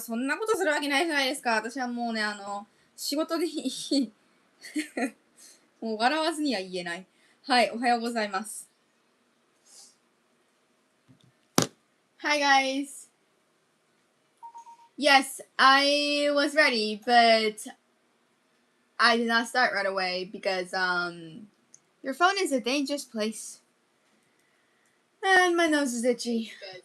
そんなことするわけないじゃないですか。私はもうね、仕事でもう笑わずには言えない。はい、おはようございます。Hi guys! Yes, I was ready, but I did not start right away because, your phone is a dangerous place. And my nose is itchy. Because,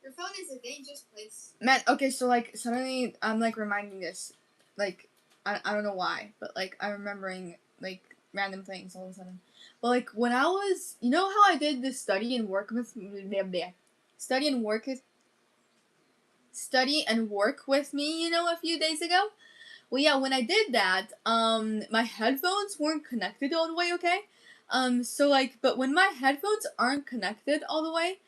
your phone is a dangerous place. Man, okay, so, like, suddenly I'm, like, reminding this. Like, I don't know why, but, like, I'm remembering, like, random things all of a sudden. But, like, when I was, you know how I did the study and work with me, you know, a few days ago? Well, yeah, when I did that, my headphones weren't connected all the way, okay? So, like, but when my headphones aren't connected all the way,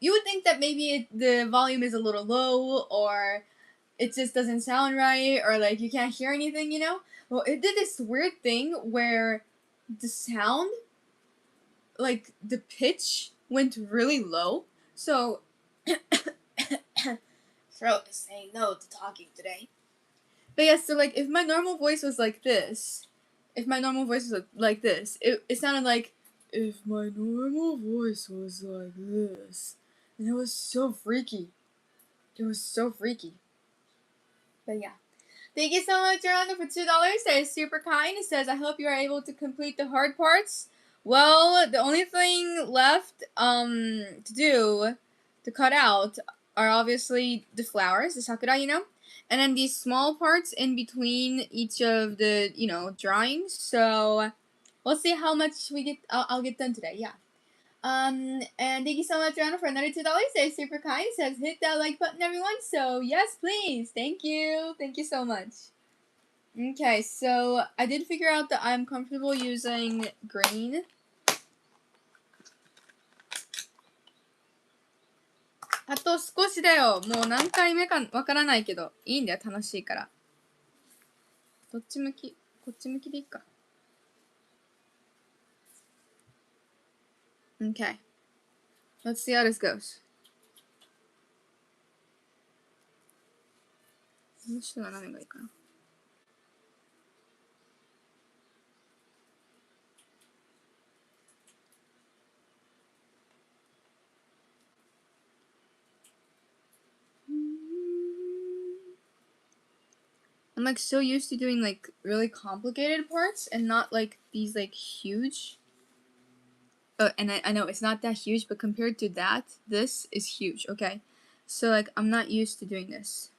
you would think that maybe the volume is a little low, or it just doesn't sound right, or, like, you can't hear anything, you know? Well, it did this weird thing where the sound, like, the pitch went really low, so, throat is saying no to talking today. But yeah, so, like, if my normal voice was like this, it sounded like, if my normal voice was like this. And it was so freaky. But yeah. Thank you so much, Rhonda, for $2. That is super kind. It says, I hope you are able to complete the hard parts. Well, the only thing left, to cut out are obviously the flowers, the sakura, you know? And then these small parts in between each of the, you know, drawings. So, we'll see how much I'll get done today, yeah. And thank you so much, Rhonda, for another $2. That's super kind. It says, hit that like button, everyone. So, yes, please. Thank you. Thank you so much. Okay, so I did figure out that I'm comfortable using green. あと少しだよ。もう何回目かわからないけど。いいんだよ、楽しいから。どっち向き？こっち向きでいいか。Okay. Let's see how this goes. この人は何がいいかな。I'm like so used to doing like really complicated parts and not like these like huge. And I know it's not that huge, but compared to that, this is huge, okay? So like I'm not used to doing this.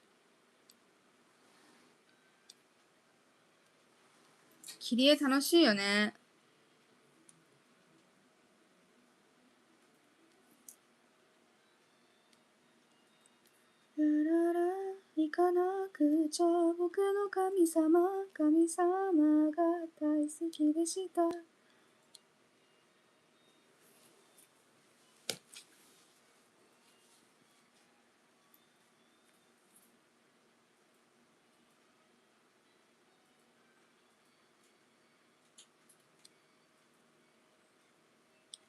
切り絵楽しいよね。ラララ行かなくちゃ僕の神様が大好きでした。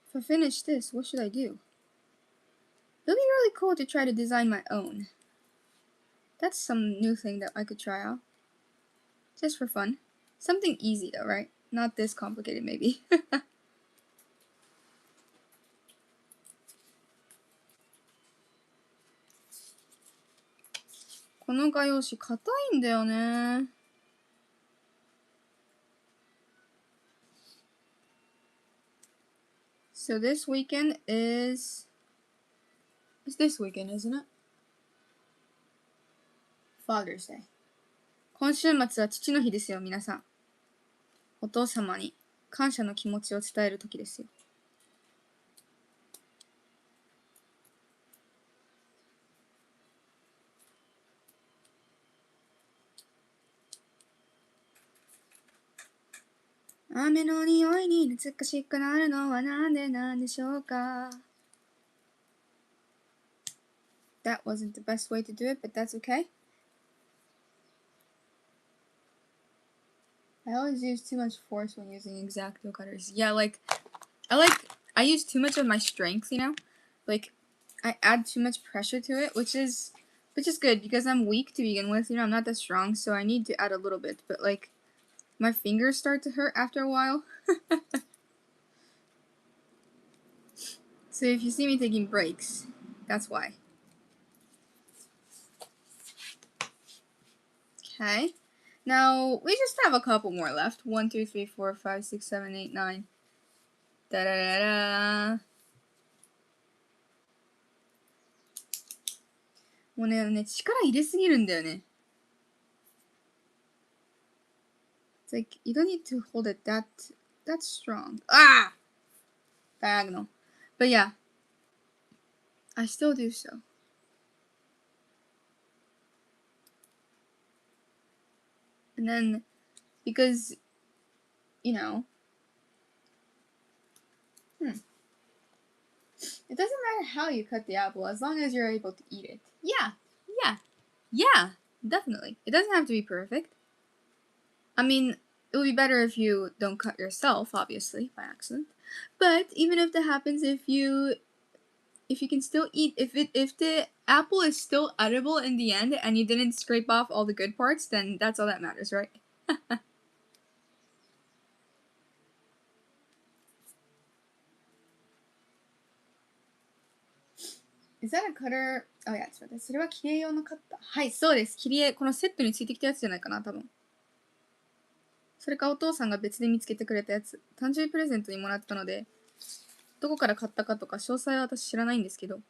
If I finish this, what should I do? It'll be really cool to try to design my own. That's some new thing that I could try out. Just for fun. Something easy though, right? Not this complicated, maybe. この画用紙硬いんだよね。So this weekend is... It's this weekend, isn't it? Father's Day. 今週末は父の日ですよ、皆さん。お父様に感謝の気持ちを伝える時ですよ。雨の匂いに懐かしくなるのはなんでなんでしょうか。That wasn't the best way to do it, but that's okay. I always use too much force when using X-Acto cutters. Yeah, I use too much of my strength, you know? Like, I add too much pressure to it, which is Which is good because I'm weak to begin with. You know, I'm not that strong, so I need to add a little bit. But like, my fingers start to hurt after a while. So if you see me taking breaks, that's why. Okay. Now, we just have a couple more left. 1, 2, 3, 4, 5, 6, 7, 8, 9. Da da da da. もうね、力入れすぎるんだよね。It's like, you don't need to hold it that strong. Ah! Diagonal. But yeah. I still do so. And then, because, you know, it doesn't matter how you cut the apple as long as you're able to eat it. Yeah, definitely. It doesn't have to be perfect. I mean, it would be better if you don't cut yourself, obviously, by accident. But even if that happens, if you can still eat, if the apple is still edible in the end and you didn't scrape off all the good parts, then that's all that matters, right? Is that a cutter? Oh yeah, ちょっと待って。それは切り絵用のカッター。はい、そうです。切り絵、このセットについてきたやつじゃないかな、多分。それかお父さんが別で見つけてくれたやつ。誕生日プレゼントにもらったので、どこから買ったかとか詳細は私知らないんですけど。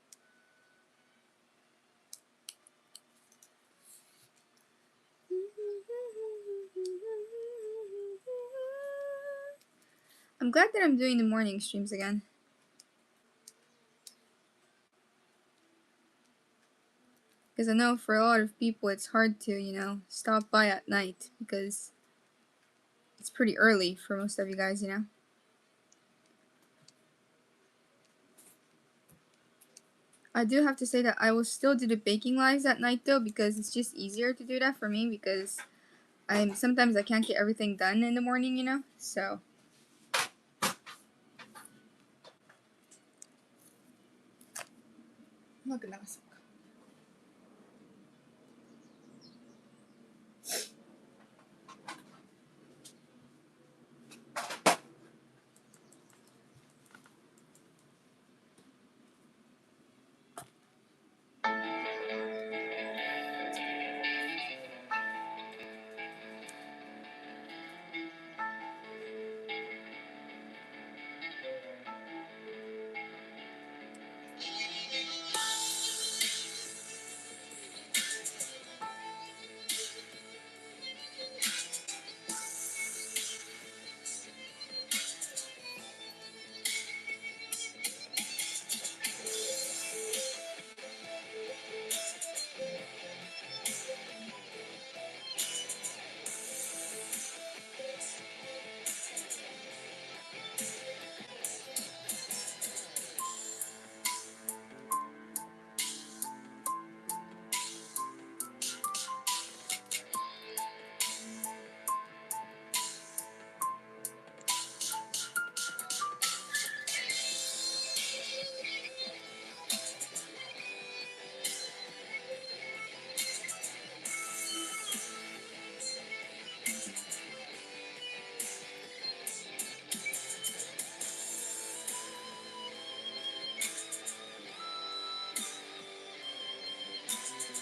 I'm glad that I'm doing the morning streams again. Because I know for a lot of people it's hard to, you know, stop by at night because it's pretty early for most of you guys, you know. I do have to say that I will still do the baking lives at night though because it's just easier to do that for me because sometimes I can't get everything done in the morning, you know, so. Look at that.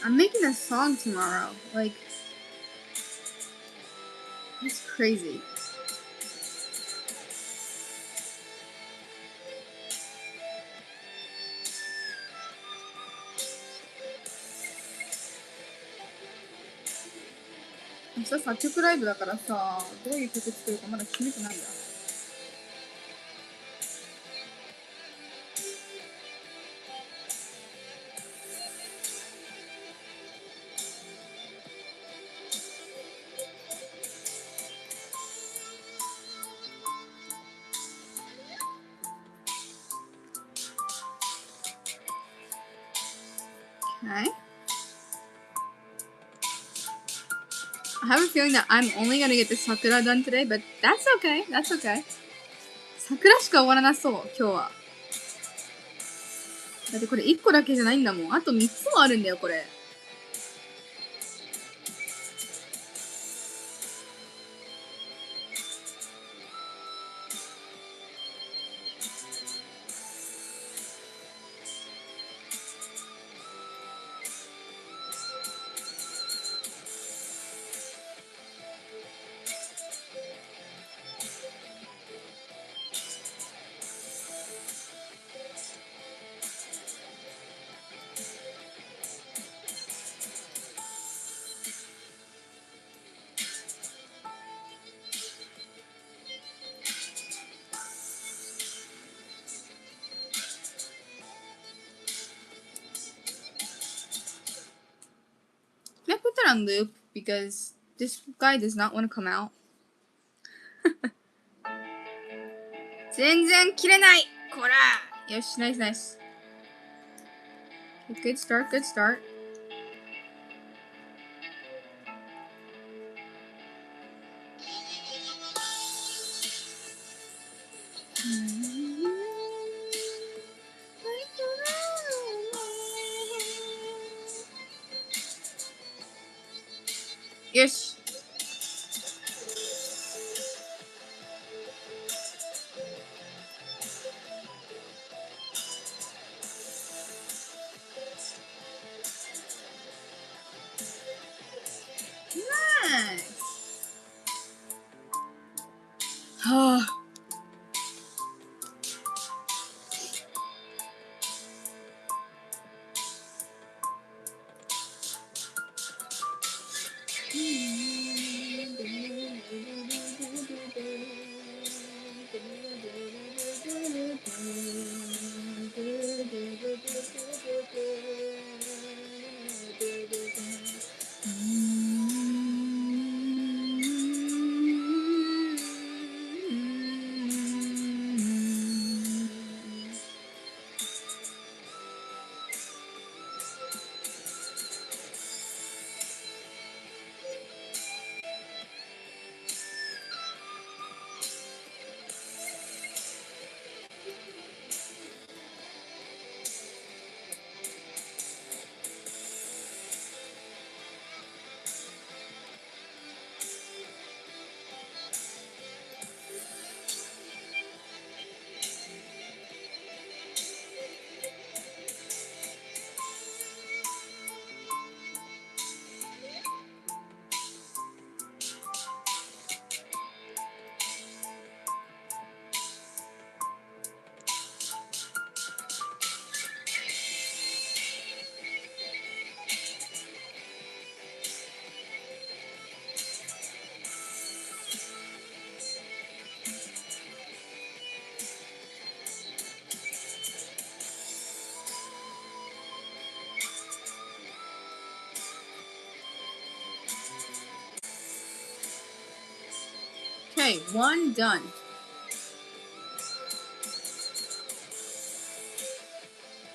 I'm making a song tomorrow. Like, it's crazy. I'm 明日作曲ライブだからさ、どういう曲作るかまだ決めてないんだ。Okay. I have a feeling that I'm only gonna get the sakura done today, but that's okay. That's okay. 桜しか終わらなそう、今日は。だってこれ1個だけじゃないんだもん。あと3つもあるんだよ、これ。on loop because this guy does not want to come out. 全然切れない。こら。よし、ナイスナイス。Okay, good start, good start. Yes. Nice. Oh. Okay, one done.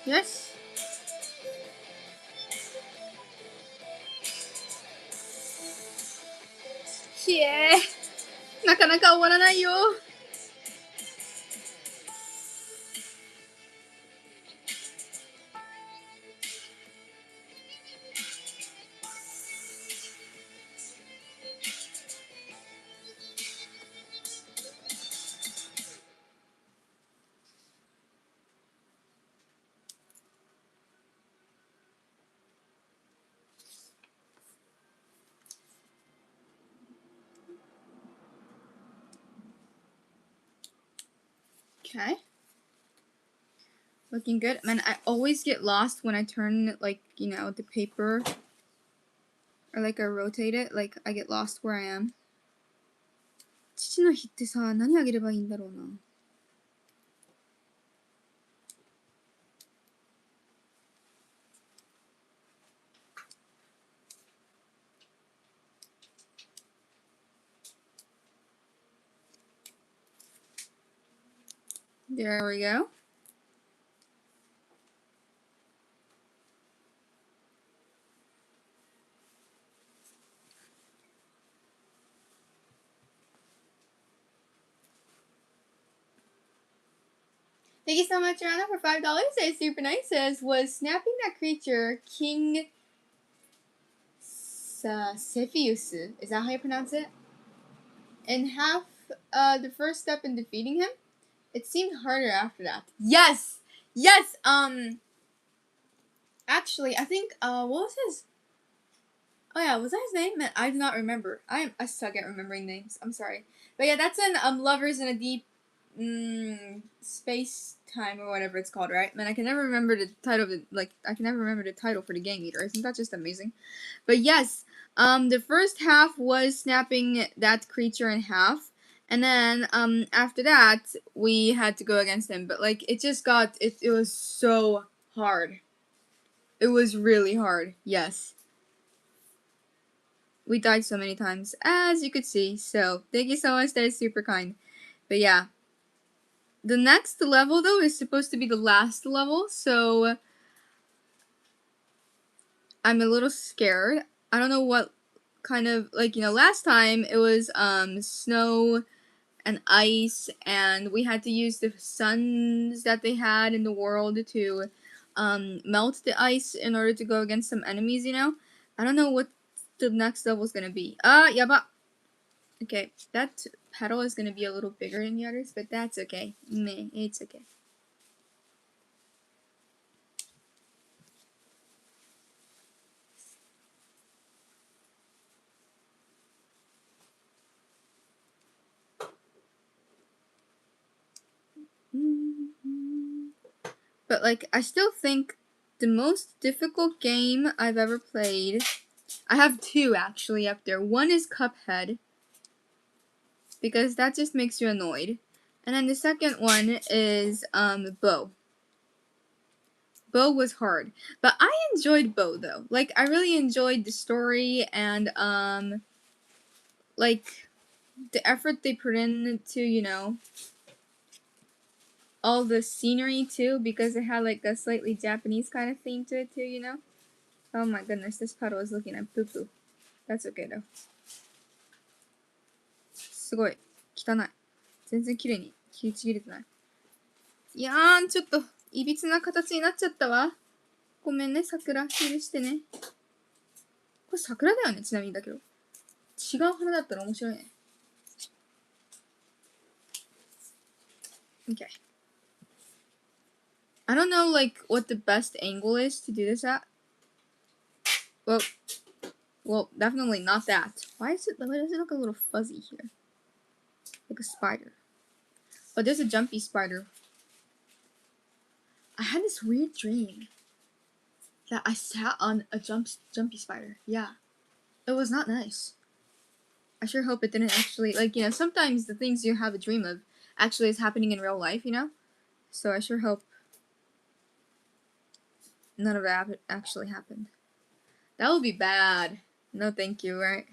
Yes. ひえー、なかなか終わらないよ。Okay. Looking good. Man, I always get lost when I turn, like, you know, the paper. Or, like, I rotate it. Like, I get lost where I am. 父の日ってさ、何あげればいいんだろうな。There we go. Thank you so much, Rana, for $5. That's super nice. Says, was snapping that creature King Cepheus, is that how you pronounce it? In half the first step in defeating him? It seemed harder after that. Yes! Yes! Actually, I think, what was his? Oh yeah, was that his name? Man, I do not remember. I suck at remembering names. I'm sorry. But yeah, that's in Lovers in a Deep Space Time or whatever it's called, right? Man, I can never remember the title of it. Like, I can never remember the title for the game either. Isn't that just amazing? But yes, the first half was snapping that creature in half. And then, after that, we had to go against him. But, like, it just got, it was so hard. It was really hard, yes. we died so many times, as you could see. So thank you so much. That is super kind. But yeah, the next level though is supposed to be the last level, so I'm a little scared. I don't know what kind of, like, you know, last time it was snow and ice, and we had to use the suns that they had in the world to melt the ice in order to go against some enemies, you know? I don't know what the next level is gonna be. Yaba. Okay, that petal is gonna be a little bigger than the others, but that's okay. Meh, it's okay. But, like, I still think the most difficult game I've ever played, I have two actually up there. One is Cuphead, because that just makes you annoyed. And then the second one is Bow. Bow was hard. But I enjoyed Bow though. Like, I really enjoyed the story and like the effort they put into, you know, all the scenery too, because it had like a slightly Japanese kind of theme to it too, you know? Oh my goodness, this puddle is looking at poo-poo. That's okay though. すごい汚い。全然綺麗に切りちぎれてない。いやー、ちょっといびつな形になっちゃったわ。ごめんね、桜。許してね。これ桜だよね、ちなみにだけど。違う花だったら面白いね。Okay. I don't know, like, what the best angle is to do this at. Well, definitely not that. Why does it look a little fuzzy here? Like a spider. Oh, there's a jumpy spider. I had this weird dream that I sat on a jumpy spider. Yeah. It was not nice. I sure hope it didn't actually, like, you know, sometimes the things you have a dream of actually is happening in real life, you know? So I sure hope none of that actually happened. That would be bad. No thank you, right?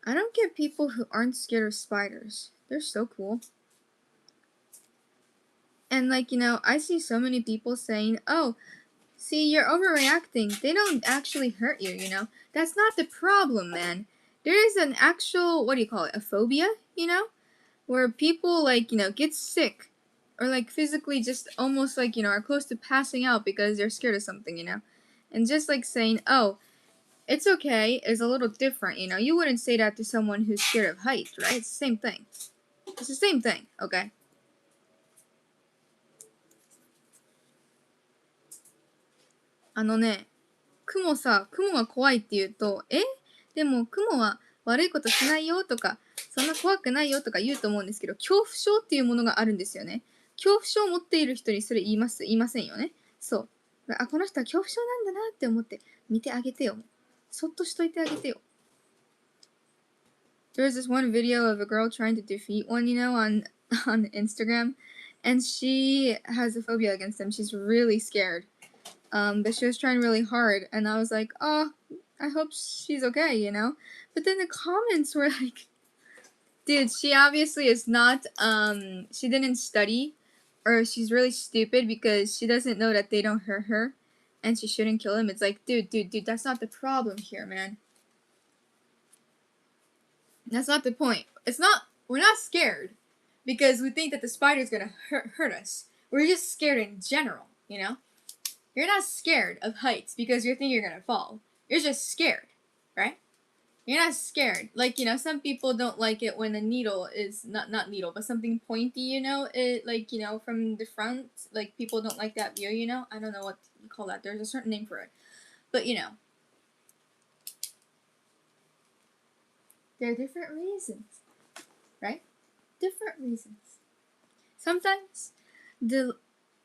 I don't get people who aren't scared of spiders. They're so cool. And, like, you know, I see so many people saying, oh, see, you're overreacting. They don't actually hurt you, you know? That's not the problem, man. There is an actual, what do you call it, a phobia, you know? Where people, like, you know, get sick. Or, like, physically just almost, like, you know, are close to passing out because they're scared of something, you know? And just, like, saying, oh, it's okay is a little different, you know? You wouldn't say that to someone who's scared of heights, right? It's the same thing. It's the same thing, okay? 雲が怖いって言うと、でも雲は悪いことしないよとか、そんな怖くないよとか言うと思うんですけど、恐怖症っていうものがあるんですよね。恐怖症を持っている人にそれ言いませんよね。そう。あ、この人は恐怖症なんだなって思って見てあげてよ。そっとしといてあげてよ。There was this one video of a girl trying to defeat one, you know, on Instagram, and she has a phobia against them. She's really scared. But she was trying really hard, and I was like, oh, I hope she's okay, you know? But then the comments were like, dude, she obviously is not, she didn't study, or she's really stupid because she doesn't know that they don't hurt her, and she shouldn't kill him. It's like, dude, that's not the problem here, man. That's not the point. We're not scared because we think that the spider's gonna hurt us. We're just scared in general, you know? You're not scared of heights because you think you're gonna fall. You're just scared, right? You're not scared. Like, you know, some people don't like it when a needle is not needle, but something pointy, you know, it, like, you know, from the front. Like, people don't like that view, you know? I don't know what you call that. There's a certain name for it. But, you know, there are different reasons, right? Different reasons. Sometimes the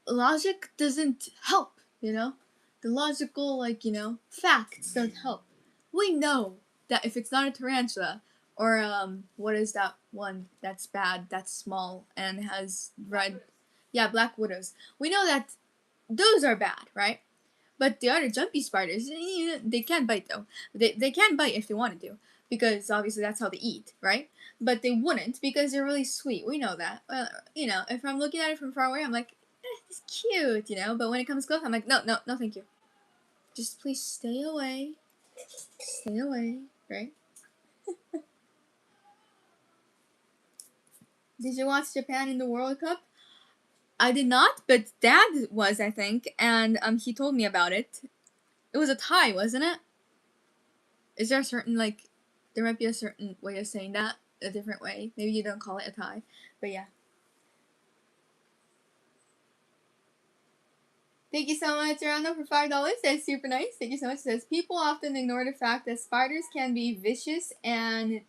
logic doesn't help, you know? The logical, like, you know, facts don't help. We know that if it's not a tarantula, Or what is that one that's bad, that's small and has red? Yeah, black widows. We know that those are bad, right? But the other jumpy spiders, they can't bite though. They can bite if they wanted to, because obviously that's how they eat, right? But they wouldn't because they're really sweet. We know that. If I'm looking at it from far away, I'm like, it's cute, But when it comes close, I'm like, no, thank you. Just please stay away. Stay away, right? Did you watch Japan in the World Cup? I did not, but Dad was, I think, and he told me about it. It was a tie, wasn't it? Is there a certain, there might be a certain way of saying that, a different way. Maybe you don't call it a tie, but yeah. Thank you so much, Rando, for $5. That's super nice. Thank you so much. It says, people often ignore the fact that spiders can be vicious and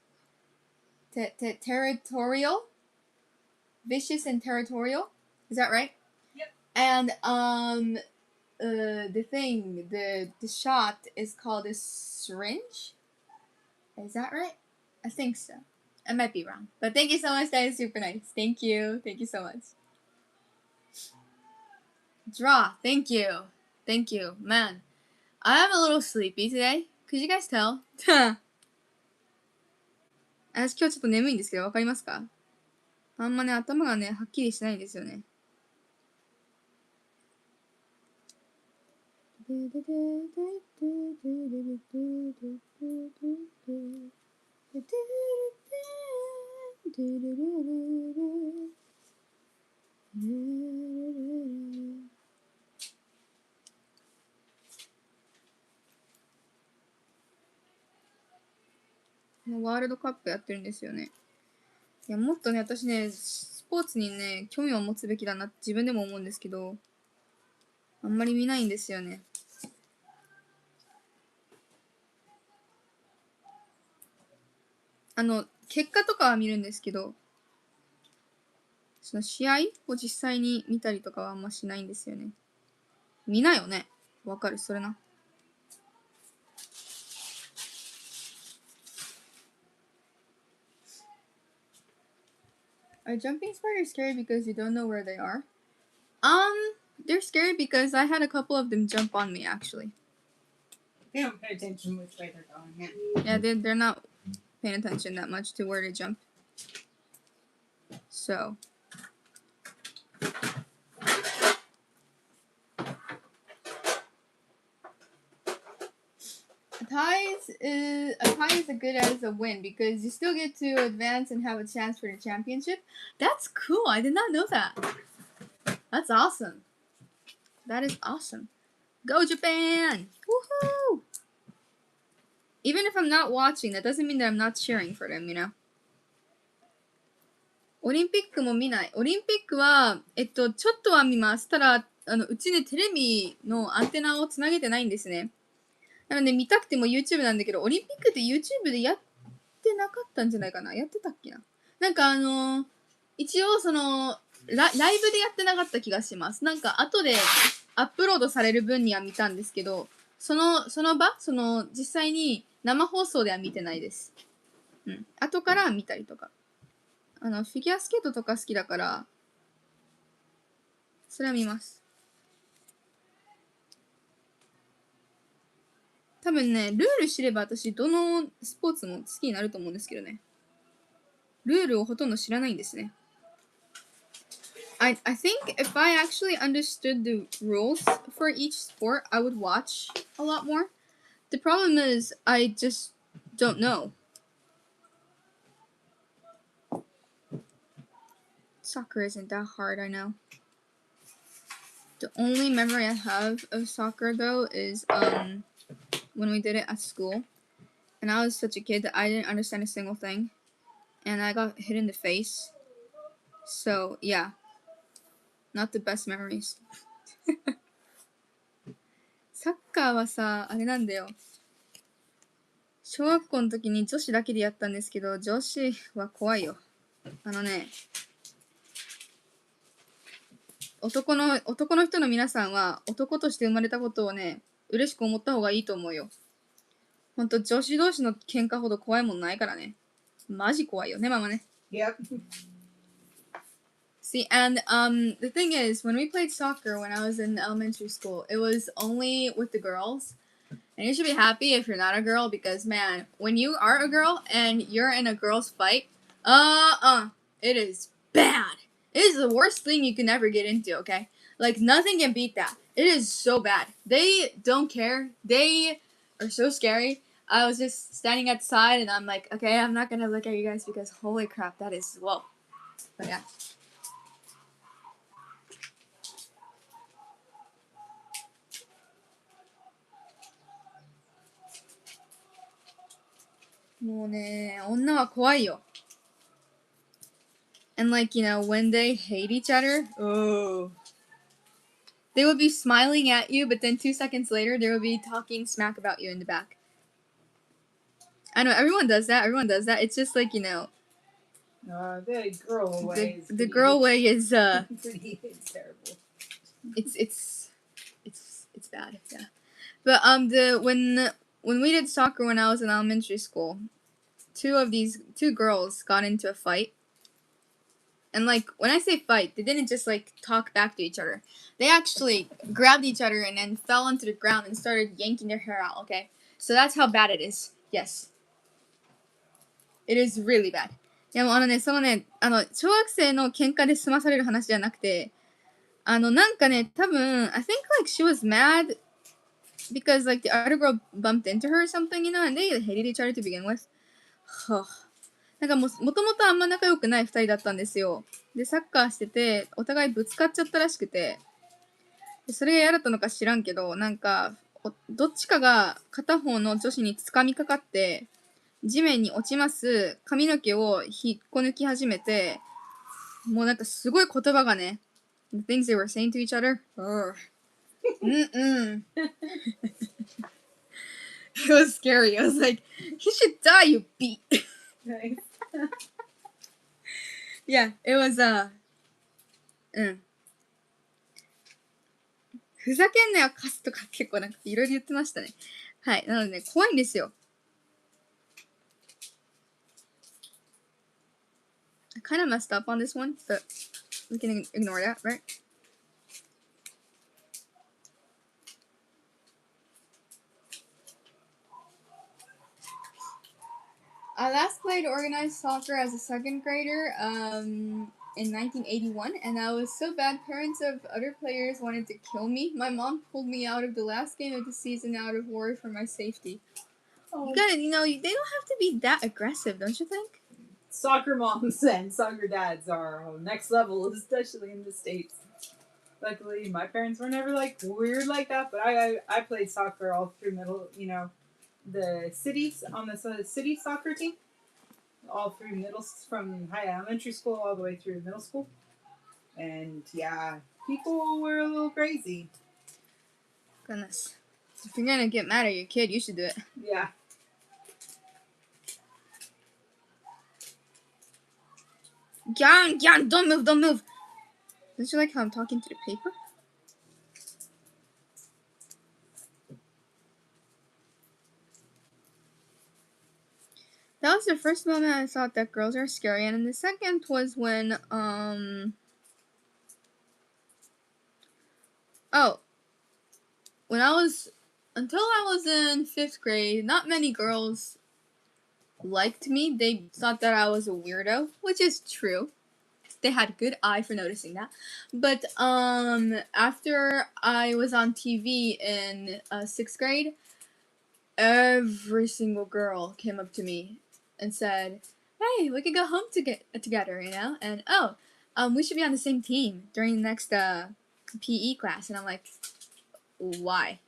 territorial. Vicious and territorial. Is that right? Yep. And, the shot is called a syringe. Is that right? I think so. I might be wrong. But thank you so much. That is super nice. Thank you. Thank you so much. Draw. Thank you. Thank you. Man, I'm a little sleepy today. Could you guys tell? 私今日ちょっと眠いんですけど、わかりますか？あんまね、頭がね、はっきりしないんですよね。ワールドカップやってるんですよね。いや、もっとね、私ね、スポーツにね、興味を持つべきだなって自分でも思うんですけど、あんまり見ないんですよね。結果とかは見るんですけど、その試合を実際に見たりとかはあんましないんですよね。見なよね。わかる、それな。Are jumping spiders scary because you don't know where they are? They're scary because I had a couple of them jump on me, actually. They don't pay attention which way they're going. Yeah, they're not paying attention that much to where to jump. So. A tie is as good as a win because you still get to advance and have a chance for the championship. That's cool. I did not know that. That's awesome. That is awesome. Go Japan! Woohoo! Even if I'm not watching, that doesn't mean that I'm not cheering for them, オリンピックも見ない。オリンピックは、ちょっとは見ます。ただ、うちね、テレビのアンテナをつなげてないんですね。なので見たくても YouTube なんだけど、オリンピックって YouTube でやってなかったんじゃないかな。やってたっけな。なんか一応ライブでやってなかった気がします。なんか後でアップロードされる分には見たんですけど、その場、実際に生放送では見てないです。うん。後から見たりとか。フィギュアスケートとか好きだから、それは見ます。多分ね、ルール知れば私、どのスポーツも好きになると思うんですけどね。ルールをほとんど知らないんですね。I think if I actually understood the rules for each sport, I would watch a lot more. The problem is, I just don't know. Soccer isn't that hard, I know. The only memory I have of soccer, though, is when we did it at school. And I was such a kid that I didn't understand a single thing. And I got hit in the face. So, yeah. Not the best memories. サッカーはさ、あれなんだよ。小学校の時に女子だけでやったんですけど、女子は怖いよ。男の人の皆さんは男として生まれたことをね、嬉しく思った方がいいと思うよ。ほんと女子同士の喧嘩ほど怖いもんないからね。マジ怖いよね、ママね。Yep. See, and the thing is, when we played soccer when I was in elementary school, it was only with the girls. And you should be happy if you're not a girl because, man, when you are a girl and you're in a girls' fight, it is bad. It is the worst thing you can ever get into, okay? Like, nothing can beat that. It is so bad. They don't care. They are so scary. I was just standing at the side and I'm like, okay, I'm not gonna look at you guys because holy crap, that is whoa. But yeah. And like, when they hate each other, they would be smiling at you, but then 2 seconds later, they would be talking smack about you in the back. I know, everyone does that. It's just like, The girl way. The girl way is, it's terrible. It's bad, yeah. But, when we did soccer when I was in elementary school, two girls got into a fight. And, like, when I say fight, they didn't just, like, talk back to each other. They actually grabbed each other and then fell onto the ground and started yanking their hair out, okay? So that's how bad it is. Yes. It is really bad. いやもう小学生の喧嘩で済まされる話じゃなくて、なんかね、多分、I think, like, she was mad because, like, the other girl bumped into her or something, and they hated each other to begin with. なんかもともとあんま仲良くない2人だったんですよ。で、サッカーしてて、お互いぶつかっちゃったらしくて、でそれが嫌だったのか知らんけど、なんか、どっちかが片方の女子に掴みかかって、地面に落ちます髪の毛を引っこ抜き始めて、もうなんかすごい言葉がね、the things they were saying to each other. It was scary. I was like, he should die, you beat. Nice. Yeah, it was, ふざけんなよ、カスとか結構なんかいろいろ言ってましたね。はい。なのでね、怖いんですよ。I kind of messed up on this one, but we can ignore that, right? I last played organized soccer as a second grader in 1981, and I was so bad parents of other players wanted to kill me. My mom pulled me out of the last game of the season out of worry for my safety. Oh. You gotta, they don't have to be that aggressive, don't you think? Soccer moms and soccer dads are next level, especially in the States. Luckily, my parents were never like weird like that, but I played soccer all through middle, the cities on the city soccer team, all through from high elementary school all the way through middle school, and yeah, people were a little crazy. Goodness, if you're gonna get mad at your kid, you should do it. Yeah. Gyan, don't move. Don't you like how I'm talking to the paper? That was the first moment I thought that girls are scary, and then the second was when, until I was in 5th grade, not many girls liked me. They thought that I was a weirdo, which is true. They had a good eye for noticing that. But, after I was on TV in 6th grade, every single girl came up to me and said, hey, we could go home together, and we should be on the same team during the next PE class. And I'm like, why?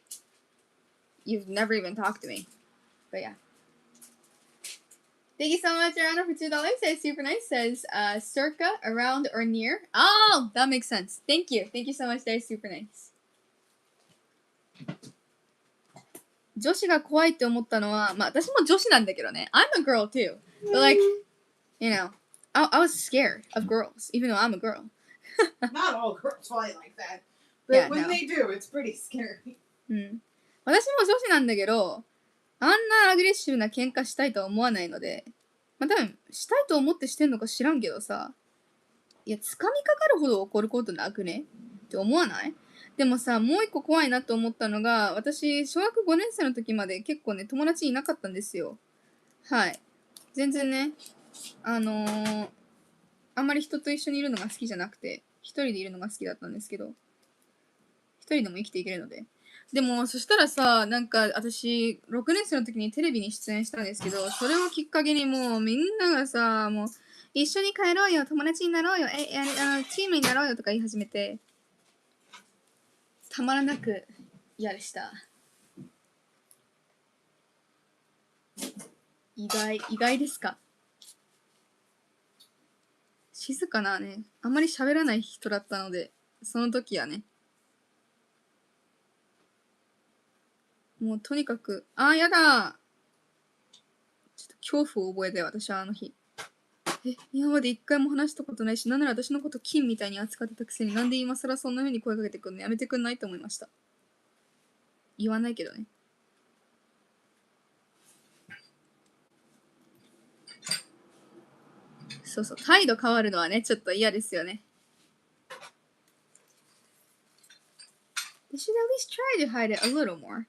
You've never even talked to me. But yeah. Thank you so much, Arana, for $2. That's super nice. Says, circa, around, or near. Oh, that makes sense. Thank you. Thank you so much. That is super nice. 女子が怖いって思ったのは、まあ私も女子なんだけどね。I'm a girl too. But like, I was scared of girls, even though I'm a girl. Not all girls fight like that. But yeah, when they do, it's pretty scary. 私も女子なんだけど、あんなアグレッシブな喧嘩したいとは思わないので、まあ多分、したいと思ってしてんのか知らんけどさ、いや、掴みかかるほど怒ることなくねって思わない？でもさ、もう一個怖いなと思ったのが、私、小学5年生の時まで結構ね、友達いなかったんですよ。はい。全然ね、あんまり人と一緒にいるのが好きじゃなくて、一人でいるのが好きだったんですけど、一人でも生きていけるので。でも、そしたらさ、なんか、私、6年生の時にテレビに出演したんですけど、それをきっかけにもう、みんながさ、もう、一緒に帰ろうよ、友達になろうよ、チームになろうよとか言い始めて、たまらなく嫌でした。意外ですか？静かなね、あんまり喋らない人だったので、その時はね、もうとにかく、やだ、ちょっと恐怖を覚えて、私はあの日。今まで一回も話したことないし、なんなら私のこと金みたいに扱ってたくせに、なんで今更そんな風に声かけてくんのやめてくんないと思いました。言わないけどね。そうそう、態度変わるのはね、ちょっと嫌ですよね。They should at least try to hide it a little more.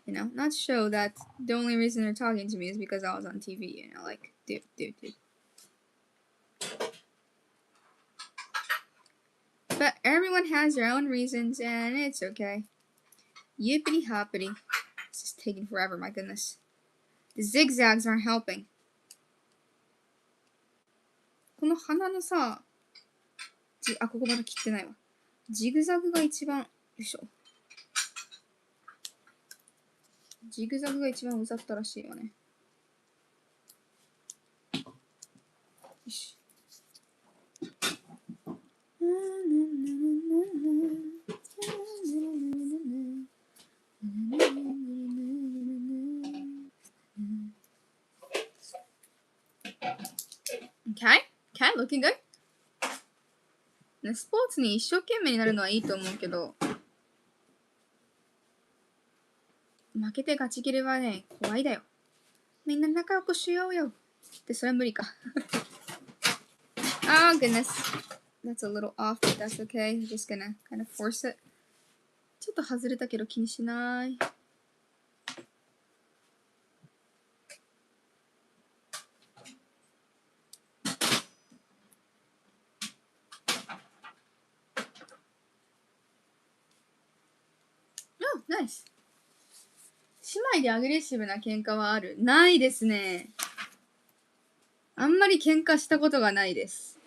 You know, not show that the only reason they're talking to me is because I was on TV, you know, like, dude. But everyone has their own reasons, and it's okay. Yippity hoppity. This is taking forever, my goodness. The zigzags aren't helping. この鼻のさ、ここまだ切ってないわ。ジグザグが一番、よいしょ。ジグザグが一番うざったらしいわね。よし。Okay, looking good. スポーツに一生懸命になるのはいいと思うけど、負けてガチ切れはね、怖いだよ。みんな仲良くしようよ。ってそれは無理か。Oh goodness. That's a little off, but that's okay. I'm just gonna kind of force it. ちょっと外れたけど気にしない。Oh, nice. 姉妹でアグレッシブな喧嘩はある？ないですね。あんまり喧嘩したことがないです。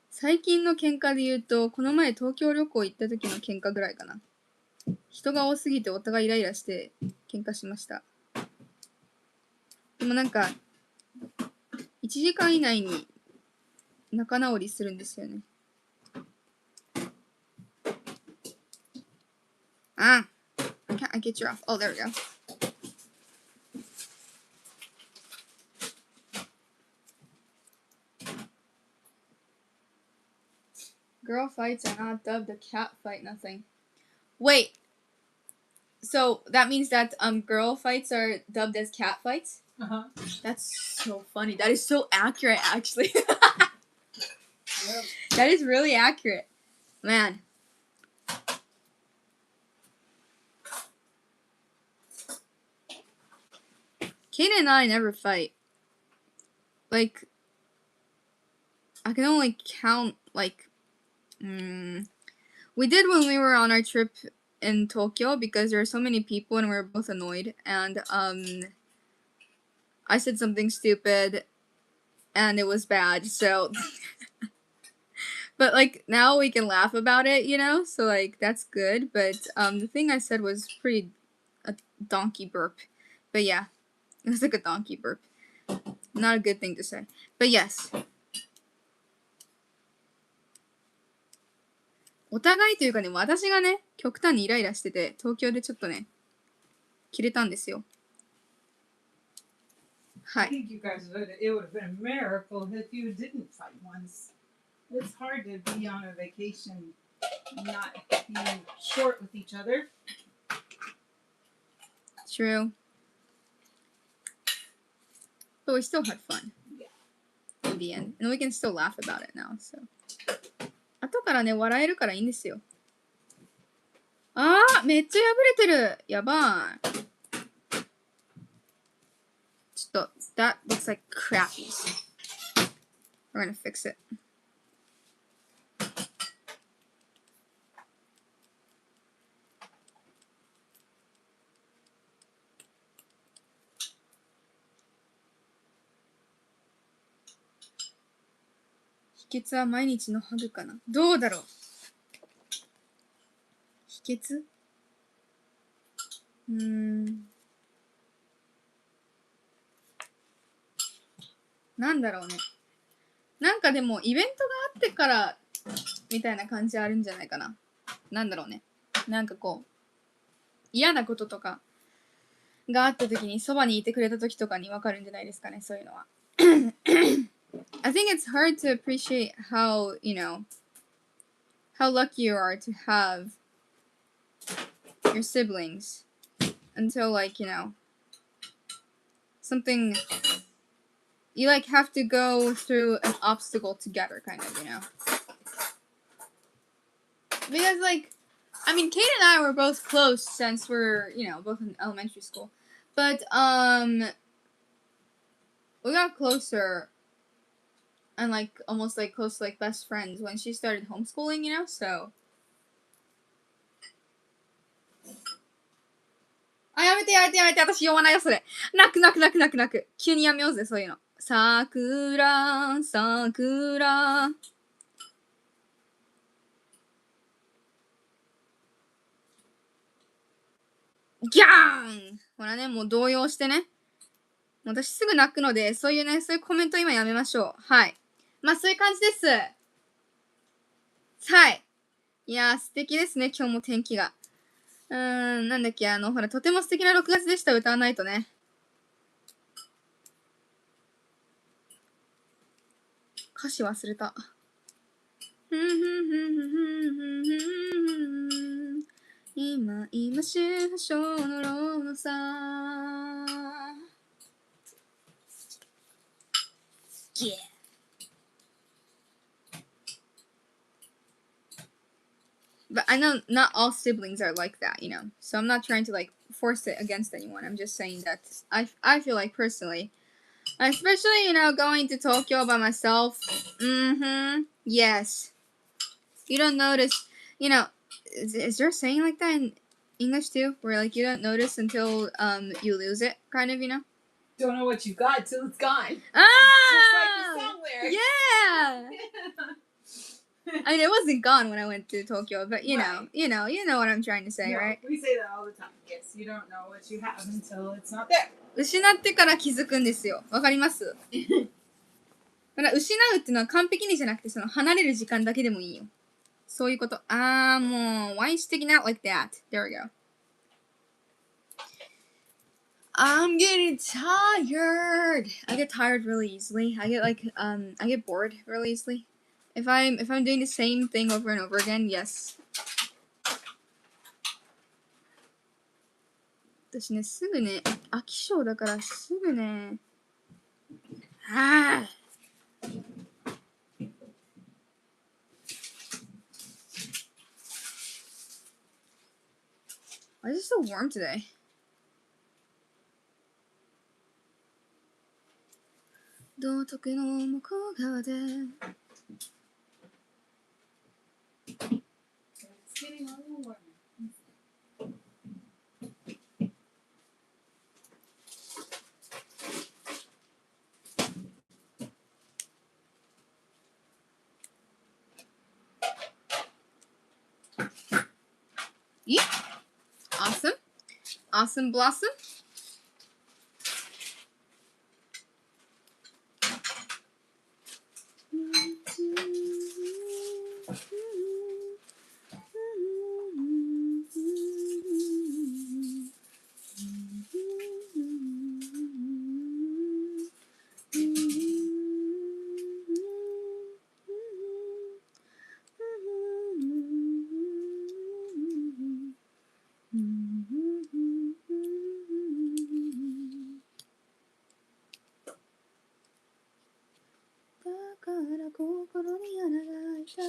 最近の喧嘩で言うと、この前東京旅行行った時の喧嘩ぐらいかな。人が多すぎてお互いイライラして喧嘩しました。でもなんか、1時間以内に仲直りするんですよね。I get you off. Oh, there we go. Girl fights are not dubbed a cat fight, nothing. Wait. So that means that girl fights are dubbed as cat fights? Uh-huh. That's so funny. That is so accurate, actually. Yep. That is really accurate. Man. Kate and I never fight. Like, I can only count, like, we did when we were on our trip in Tokyo because there were so many people and we were both annoyed. And, I said something stupid and it was bad, so... But, like, now we can laugh about it, you know? So, like, that's good. But, the thing I said was pretty... a donkey burp. But, yeah. It was like a donkey burp. Not a good thing to say. But, yes. お互いというかね、私がね、極端にイライラしてて、東京でちょっとね、切れたんですよ。はい。I think you guys it would have been a miracle if you didn't fight once. It's hard to be on a vacation and not be short with each other. True. But we still had fun. In the end. And we can still laugh about it now, so. 後からね、笑えるからいいんですよ。あー、めっちゃ破れてる。やばい。ちょっと、that looks like crappy. We're gonna fix it. 秘訣は毎日のハグかな。どうだろう。秘訣？なんだろうね。なんかでもイベントがあってからみたいな感じあるんじゃないかな。なんだろうね。なんかこう嫌なこととかがあった時にそばにいてくれた時とかにわかるんじゃないですかね。そういうのは。I think it's hard to appreciate how, you know, how lucky you are to have your siblings until, like, you know, something you like have to go through an obstacle together, kind of, you know. Because, like, I mean, Kate and I were both close since we're, you know, both in elementary school, but we got closer and like almost like close to like best friends when she started homeschooling, you know, so. あ、やめて、私読まないよ、それ。泣く。急にやめようぜ、そういうの。桜。ギャーン！ほらね、もう動揺してね。私すぐ泣くので、そういうコメント今やめましょう。はい。まあ、そういう感じです。はい。いやー、素敵ですね、今日も天気が。なんだっけ、ほら、とても素敵な6月でした、歌わないとね。歌詞忘れた。今主婦症のローのさ。Yeah. But I know not all siblings are like that, you know. So I'm not trying to like force it against anyone. I'm just saying that I feel like personally, especially, you know, going to Tokyo by myself. Yes. You don't notice, you know, is there a saying like that in English too? Where like you don't notice until you lose it, kind of, you know? Don't know what you got till it's gone. Ah! Just like the song lyrics. Yeah! I mean, it wasn't gone when I went to Tokyo, but you know what I'm trying to say, No, right? We say that all the time. Yes, you don't know what you have until it's not there. 失ってから気づくんですよ。わかります？だから失うっていうのは完璧にじゃなくて、その離れる時間だけでもいいよ。そういうこと。あー、もう、why are you sticking out like that? There we go. I'm getting tired. I get tired really easily. I get bored really easily. If I'm doing the same thing over and over again, yes. 私ね、すぐね、飽き性だからすぐね。ああ。Why is it so warm today? "道徳の向こう側で." It's getting a little warmer. Yeah. Awesome. Awesome blossom. から心に穴が開いた。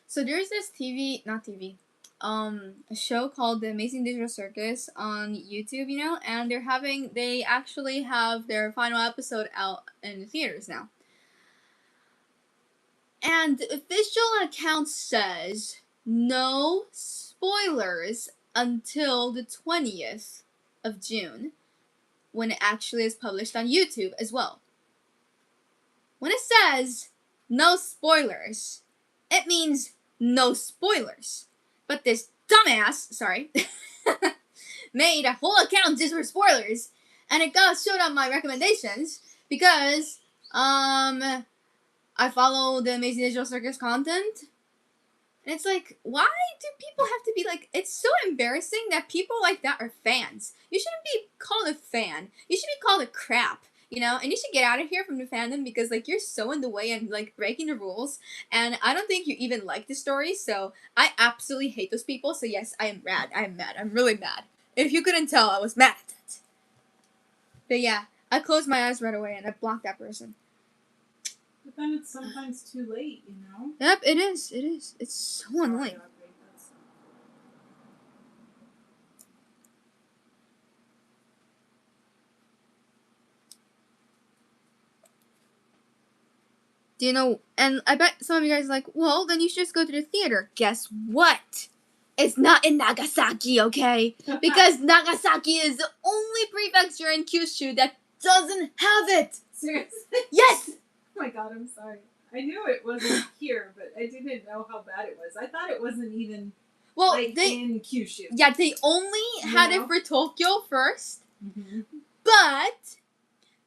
So there's this a show called The Amazing Digital Circus on YouTube, you know, and they actually have their final episode out in the theaters now. And the official account says no spoilers until the 20th of June, when it actually is published on YouTube as well. When it says no spoilers, it means no spoilers. But this dumbass, made a whole account just for spoilers, and it got showed on my recommendations because I follow the Amazing Digital Circus content. And it's like, why do people have to be like, it's so embarrassing that people like that are fans. You shouldn't be called a fan. You should be called a crap, you know? And you should get out of here from the fandom because, like, you're so in the way and, like, breaking the rules. And I don't think you even like the story, so I absolutely hate those people. So, yes, I am mad. I am mad. I'm really mad. If you couldn't tell, I was mad at it. But, yeah, I closed my eyes right away and I blocked that person. But then it's sometimes too late, you know? Yep, it is. It is. It's so annoying. Do you know, and I bet some of you guys are like, well, then you should just go to the theater. Guess what? It's not in Nagasaki, okay? Because Nagasaki is the only prefecture in Kyushu that doesn't have it. Seriously? Yes! Oh my god, I'm sorry. I knew it wasn't here, but I didn't know how bad it was. I thought it wasn't even in Kyushu. Yeah, they only had it for Tokyo first, but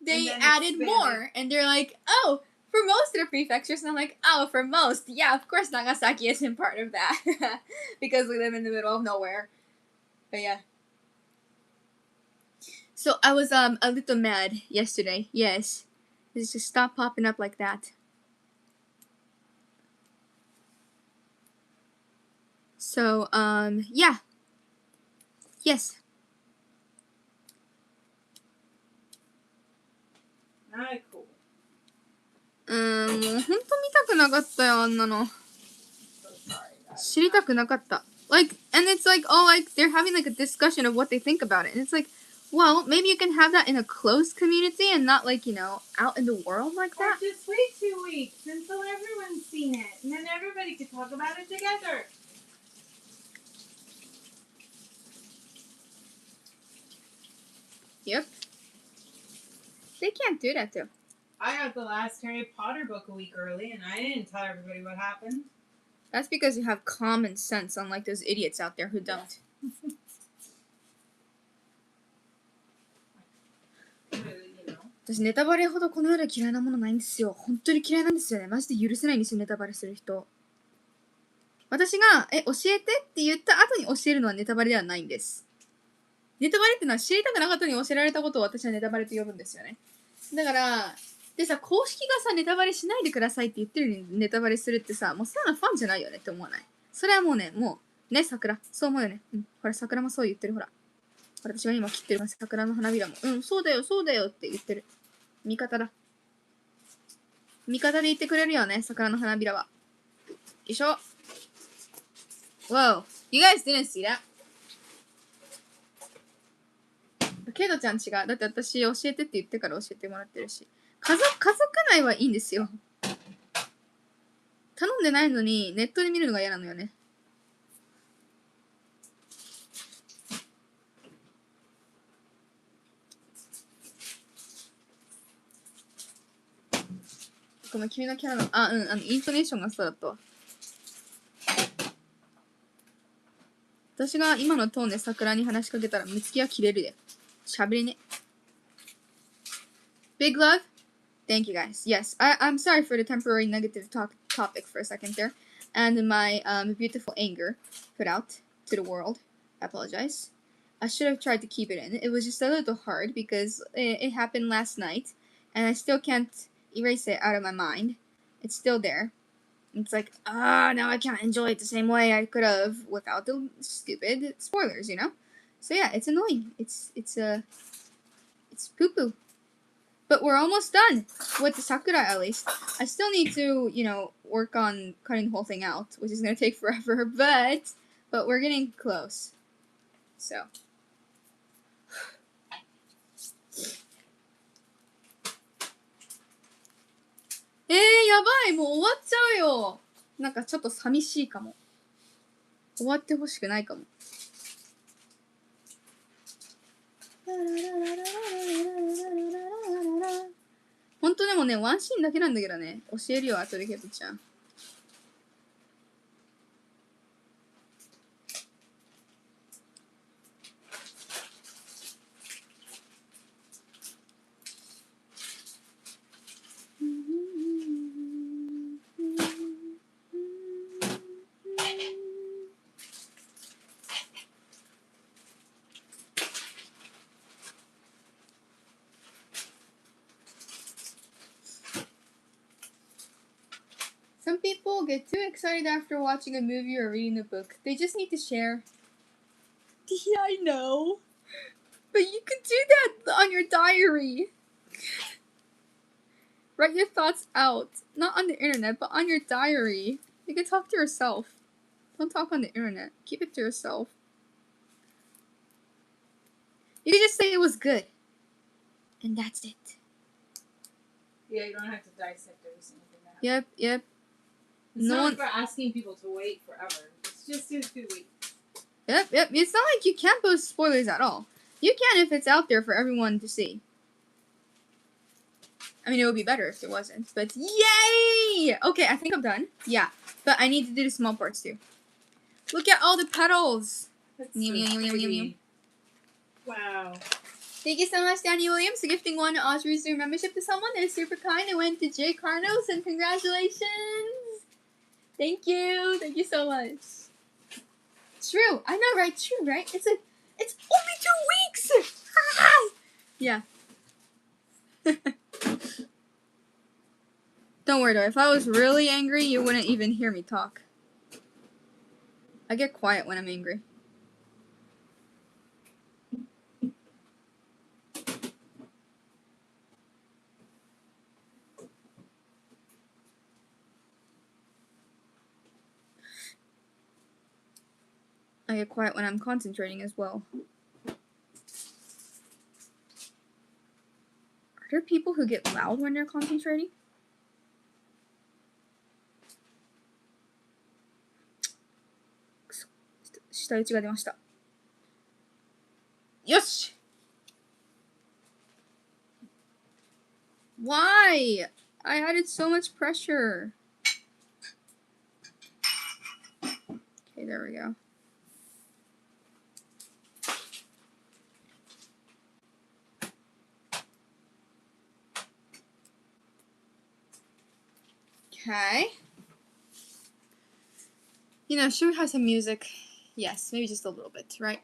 they added more, and they're like, oh, for most of the prefectures, and I'm like, oh, for most, yeah, of course Nagasaki isn't part of that, because we live in the middle of nowhere. But yeah. So I was a little mad yesterday, yes. Just stop popping up like that. So, yeah. Yes. Not cool. もうほんと見たくなかったよ、あんなの。知りたくなかった。Like, and it's like, oh, like, they're having like a discussion of what they think about it. And it's like, well, maybe you can have that in a closed community and not like, you know, out in the world like that. Or just wait 2 weeks until everyone's seen it. And then everybody can talk about it together. Yep. They can't do that too. I got the last Harry Potter book a week early and I didn't tell everybody what happened. That's because you have common sense, unlike those idiots out there who don't.私ネタバレほどこの世で嫌いなものないんですよ。本当に嫌いなんですよね。マジで許せないんですよ、ネタバレする人。私が、教えてって言った後に教えるのはネタバレではないんです。ネタバレってのは知りたくなかったのに教えられたことを私はネタバレと呼ぶんですよね。だから、でさ、公式がさ、ネタバレしないでくださいって言ってるのにネタバレするってさ、もうそういうのファンじゃないよねって思わない。それはもうね、ね、桜。そう思うよね。うん。ほら、桜もそう言ってる、ほら。私が今切ってる桜の花びらも、そうだよ、そうだよって言ってる。味方だ。味方で言ってくれるよね、桜の花びらは。よいしょ。Whoa, you guys didn't see that? ケイトちゃん違う。だって私教えてって言ってから教えてもらってるし。家族内はいいんですよ。頼んでないのにネットで見るのが嫌なのよね。ごめん、君のキャラの、イントネーションがそうだったわ。私が今のトーンで桜に話しかけたら、目つきは切れるで。喋れね。Big love. Thank you guys. Yes, I'm sorry for the temporary negative topic for a second there, and my beautiful anger put out to the world. I apologize. I should have tried to keep it in. It was just a little hard because it happened last night, and I still can't erase it out of my mind. It's still there. It's like, now I can't enjoy it the same way I could have without the stupid spoilers, you know? So yeah, it's annoying. It's poo-poo. But we're almost done with the Sakura, at least. I still need to, work on cutting the whole thing out, which is gonna take forever, but we're getting close. So. やばい、もう終わっちゃうよ。なんかちょっと寂しいかも。終わってほしくないかも。ほんとでもね、ワンシーンだけなんだけどね。教えるよ、後でケトちゃん。Some people get too excited after watching a movie or reading a book. They just need to share. Yeah, I know. But you could do that on your diary. Write your thoughts out. Not on the internet, but on your diary. You can talk to yourself. Don't talk on the internet. Keep it to yourself. You can just say it was good. And that's it. Yeah, you don't have to dissect every single thing. Yep. It's not like we're asking people to wait forever. It's just 2 weeks. Yep. It's not like you can't post spoilers at all. You can if it's out there for everyone to see. I mean, it would be better if it wasn't, but yay! Okay, I think I'm done. Yeah, but I need to do the small parts too. Look at all the petals. Wow. Thank you so much, Danny Williams, for gifting one Oscar's membership to someone that is super kind. It went to Jay Carnos, and congratulations. Thank you so much. True, I know, right? True, right? It's only 2 weeks. Yeah. Don't worry though, if I was really angry, you wouldn't even hear me talk. I get quiet when I'm angry. I get quiet when I'm concentrating as well. Are there people who get loud when they're concentrating? Yosh! Why? I added so much pressure. Okay, there we go. Okay. Should we have some music? Yes, maybe just a little bit, right?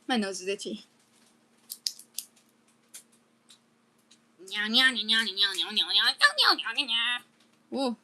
My nose is itchy. Whoa.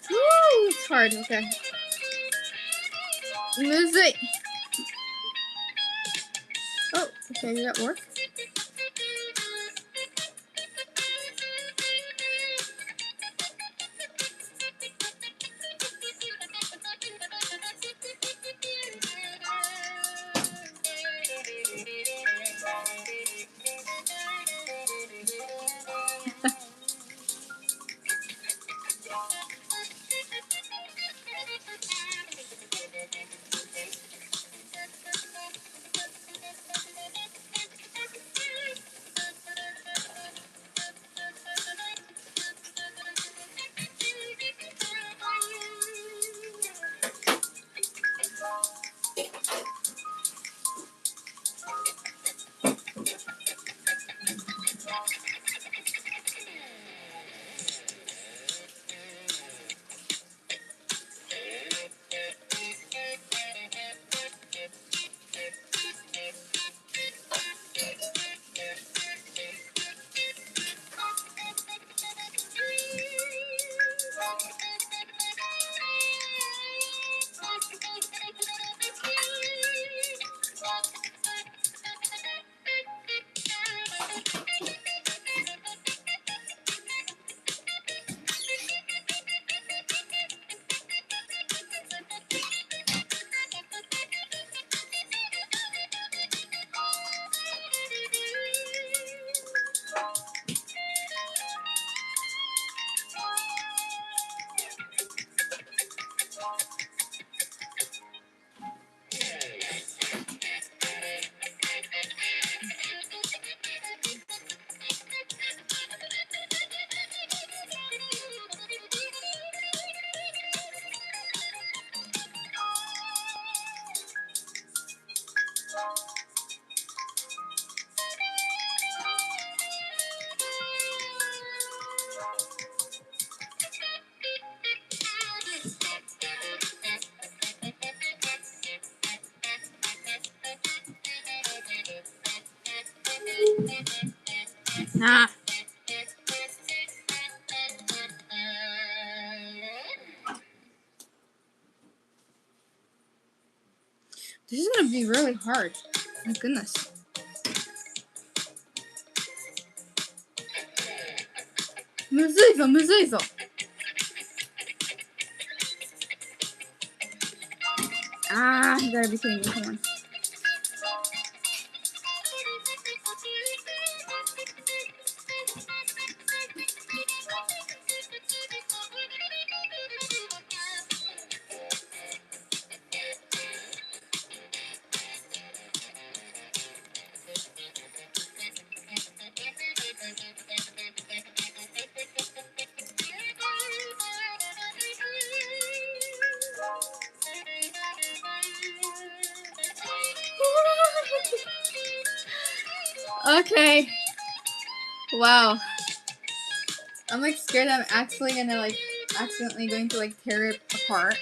Woo! It's hard, okay. むずい Okay, did that work? Nah. This is gonna be really hard. My goodness. Muzuizo. Ah, you gotta be kidding me. Come on. Okay. Wow. I'm like scared that I'm accidentally going to like tear it apart.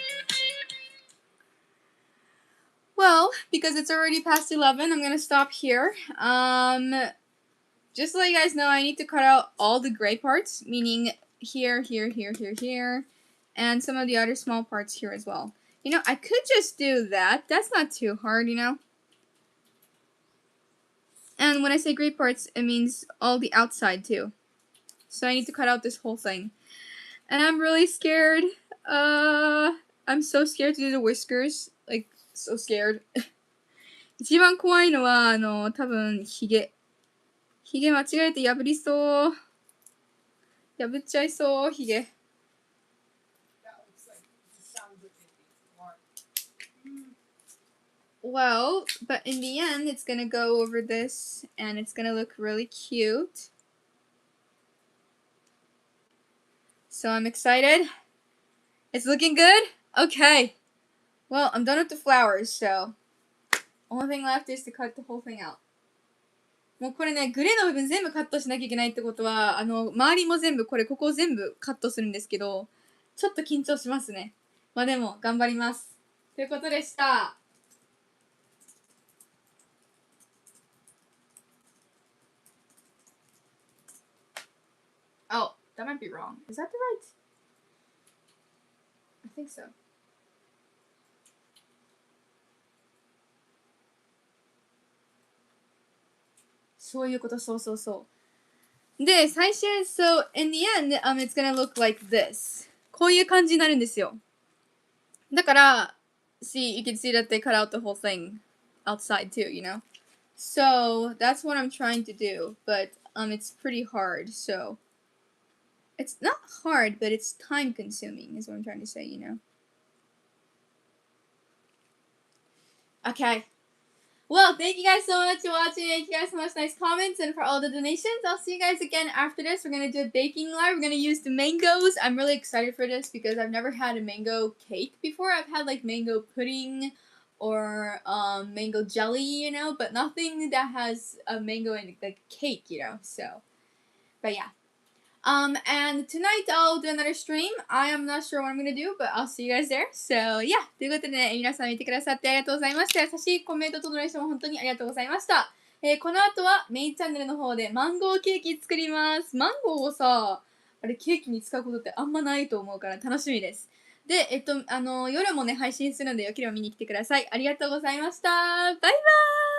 Well, because it's already past 11, I'm gonna stop here. Just to let you guys know, I need to cut out all the gray parts, meaning here, and some of the other small parts here as well. You know, I could just do that. That's not too hard, you know. And when I say gray parts, it means all the outside too. So I need to cut out this whole thing. And I'm really scared. I'm so scared to do the whiskers. Like, so scared. 一番怖いのは、多分、ヒゲ間違えて破りそう。破っちゃいそう、ヒゲ。Well, but in the end, it's gonna go over this, and it's gonna look really cute. So I'm excited. It's looking good? Okay. Well, I'm done with the flowers, so only thing left is to cut the whole thing out. もうこれね、グレーの部分全部カットしなきゃいけないってことは、周りも全部、ここを全部カットするんですけど、ちょっと緊張しますね。まあでも、頑張ります。ということでした。Oh, that might be wrong. Is that the right? I think so. そういうこと、そうそうそう。で、最終、so in the end, it's gonna look like this. こういう感じになるんですよ。だから、see, you can see that they cut out the whole thing outside too, you know? So, that's what I'm trying to do, but it's pretty hard, so. It's not hard, but it's time consuming, is what I'm trying to say, you know? Okay. Well, thank you guys so much for watching. Thank you guys so much. Nice comments and for all the donations. I'll see you guys again after this. We're going to do a baking live. We're going to use the mangoes. I'm really excited for this because I've never had a mango cake before. I've had like mango pudding or mango jelly, you know, but nothing that has a mango in like cake, you know. So, but yeah. And tonight I'll do another stream. I am not sure what I'm gonna do, but I'll see you guys there. So, yeah. ということでね、皆さん見てくださってありがとうございました。優しいコメントとドネーション本当にありがとうございました。この後はメインチャンネルの方でマンゴーケーキ作ります。マンゴーをさ、あれケーキに使うことってあんまないと思うから楽しみです。で、夜もね、配信するのでよければ見に来てください。ありがとうございました。バイバーイ。